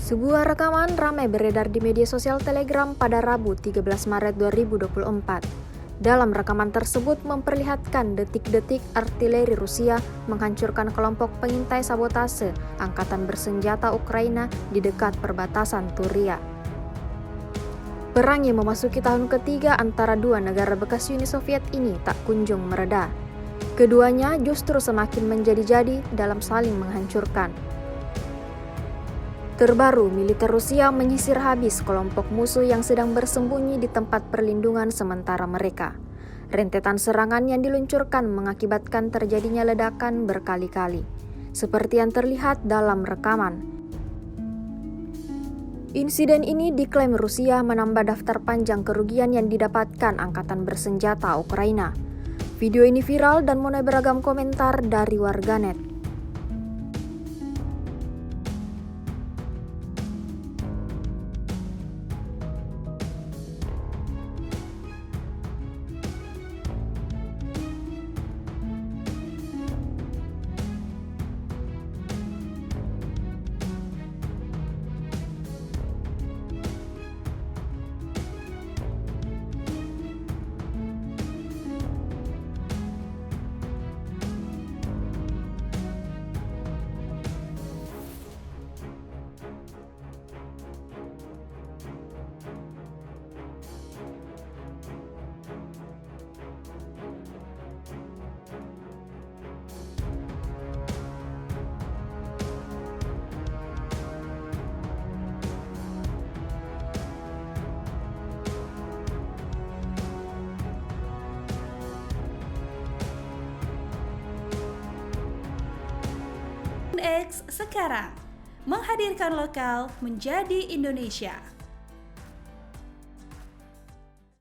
Sebuah rekaman ramai beredar di media sosial Telegram pada Rabu 13 Maret 2024. Dalam rekaman tersebut memperlihatkan detik-detik artileri Rusia menghancurkan kelompok pengintai sabotase angkatan bersenjata Ukraina di dekat perbatasan Turia. Perang yang memasuki tahun ketiga antara dua negara bekas Uni Soviet ini tak kunjung mereda. Keduanya justru semakin menjadi-jadi dalam saling menghancurkan. Terbaru, militer Rusia menyisir habis kelompok musuh yang sedang bersembunyi di tempat perlindungan sementara mereka. Rentetan serangan yang diluncurkan mengakibatkan terjadinya ledakan berkali-kali, seperti yang terlihat dalam rekaman. Insiden ini diklaim Rusia menambah daftar panjang kerugian yang didapatkan angkatan bersenjata Ukraina. Video ini viral dan menuai beragam komentar dari warganet. X sekarang menghadirkan lokal menjadi Indonesia.